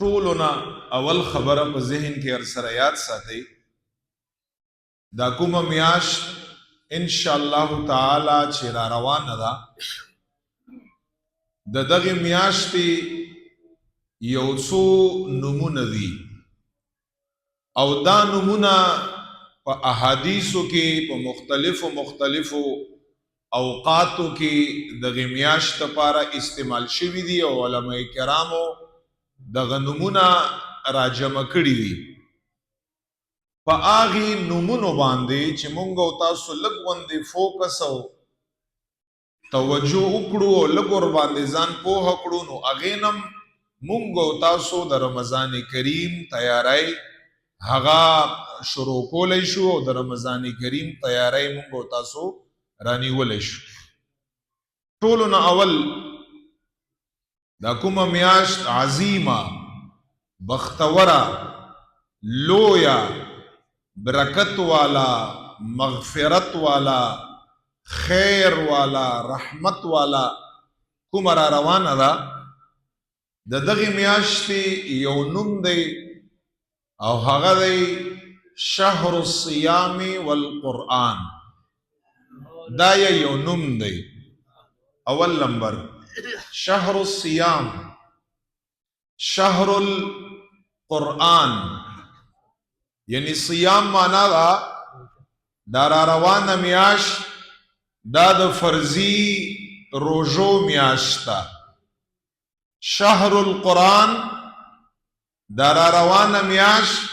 ټولنا اول خبره په ذهن کې ارسره یاد ساتي دا کومه میاشت ان شاء الله تعالی چې را روانه ده د دغه میاشتې یو څو نمونه دي او دا نمونه په احادیثو کې په مختلفو اوقاتو کې دغه میاشت لپاره استعمال شوي دي او علماء کرامو دغه نمونه راجمع کړي دي په هغه نمونو باندې چې مونږ او تاسو لږ غوندې فوکس او توجه وکړو او لږ ور باندې ځان پوه کړو نو هغې نم مونږ او تاسو د رمضان کریم تیاری هغه شروع کولی شو او د رمضان کریم تیاری مونږ او تاسو رانیولی شو ټولو نه اول دا کومه میاشت عظیمه بختوره لویا برکت والا مغفرت والا خیر والا رحمت والا کومه را روانه ده د دغه میاشتې یو نوم دی او هغه دی شهر الصیام والقرآن دا یو نوم دی اول نمبر شهر الصیام شهر القرآن یعنی صیام معنا دا را روانه میاشت دا د فرضی روزو میاشت ده شهر القرآن دا را روانه میاشت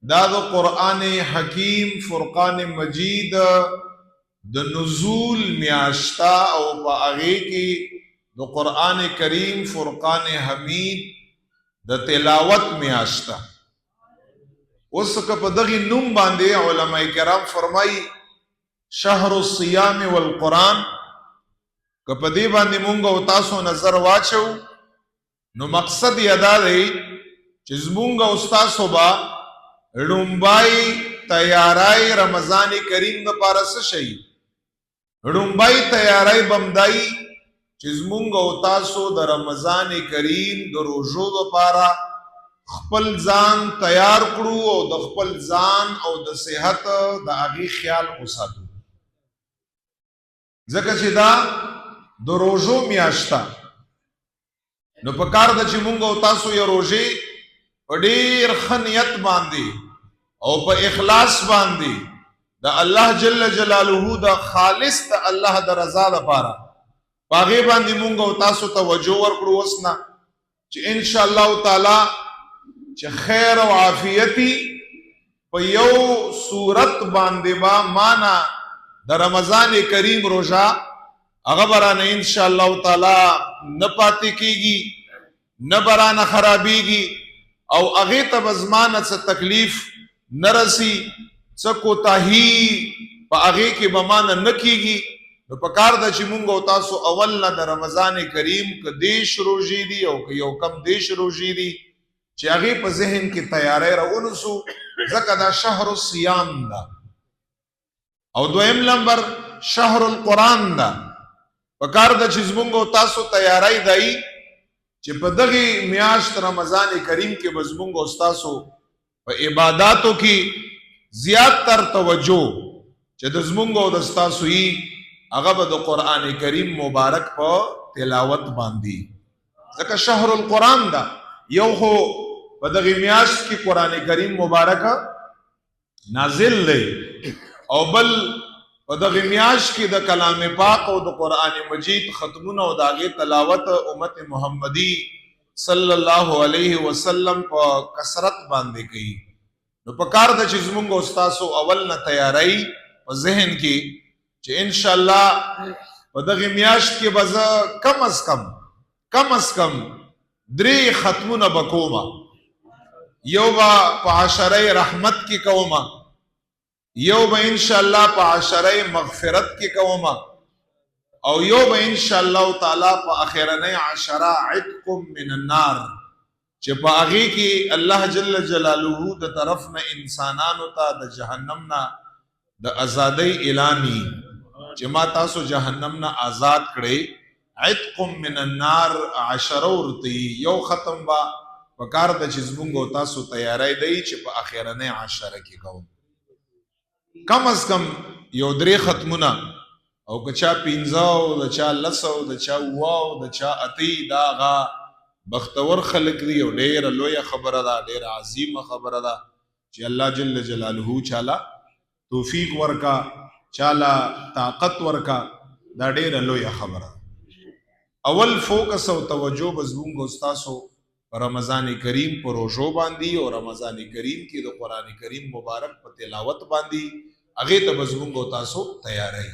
دا د قرآن حکیم فرقان مجید د نزول میاشتا او په هغې کې د قرآن کریم فرقان حمید د تلاوت میاشتا اوس که په دغه نوم باندې علماء کرام فرمایي شهر الصیام والقرآن که په دې باندې مونږ او تاسو نظر واچو نو مقصد یې دا دی چې زمونږ او تاسو به لومبای تیاری رمضان کریم دپاره څه شي لومبای تیاری بمدای چې زمونږ او تاسو د رمضان کریم د روژو دپاره خپل ځان تیار کړو او د خپل ځان او د صحت د هغې خیال وساتو ځکه چې دا د روژو میاشته نو په کار ده چې مونږ او تاسو یې روژې په ډېر ښه نیت باندې او په اخلاص باندې د الله جل جلاله د خالص د الله د رضا لپاره په هغې باندې مونږ او تاسو توجه ورکړو اوس نه چې انشاء الله تعالی چې خیر او عافیتی په یو صورت باندې با مانا د رمضان کریم روژه هغه برانه انشاء الله تعالی نه پاتې کیږي نه برانه خرابیږي او هغې ته به زمانه څه تکلیف نه رسی څه کوتاهي په هغې کې به مانه نه کیږي نو په کار ده چې مونږ او تاسو اول نه د رمضان کریم که 10 روژې دي او که یو کم 10 روژې دي چې هغې په ذهن کې تیاری راونیسو ځکه دا شهر الصیام ده او دویم نمبر شهر القرآن ده په کار ده چې زمونږ او تاسو تیاری دی چې په دغې میاشت رمضان کریم کې به زمونږ او تاسو په عباداتو کې زیات تر توجه چې د زمونږ او د ستاسو یي هغه به د قرآن کریم مبارک په تلاوت باندې ځکه شهر القرآن ده یو خو په دغې میاشت کې قرآن کریم مبارک نازل دی او بل په دغې میاشت کې د کلام پاک او د قرآن مجید ختمونه او د هغې تلاوت امت محمدي صلی الله علیه وسلم په کثرت باندې کوي نو په کار ده چې زمونږ او ستاسو اول نه تیاری په ذهن کې چې انشاءالله په دغې میاشت کې به زه کم از کم 3 ختمونه به کومه یو به په عشره رحمت کې کومه یو به انشاءالله په عشره مغفرت کې کومه او یو به انشاءالله تعالی په اخرنۍ عشره عتق من النار چې په هغې کې الله جل جلاله د طرف نه انسانانو ته د جهنم نه د ازادۍ اعلاني چې ما تاسو جهنم نه آزاد کړئ عتق من النار عشره ورته یو ختم با پکار د چې زمونږ او تاسو تیاری دی چې په اخرنۍ عشره کې کوو کم از کم یو 3 ختمونه او که چا 15 او د چا 10 او د چا 9 او د چا 8 دا غا بختور خلق دی او ډېره لویه خبره ده ډېره عظیمه خبره ده چې الله جل جلاله چاله توفیق ورکا چاله طاقت ورکا دا ډېره لویه خبره اول فوکس او توجه بزمونږ استاسو رمضان کریم پر روزو باندې او رمضان کریم کې د قران کریم مبارک په تلاوت باندې هغه ته بزمونږ تاسو تیاری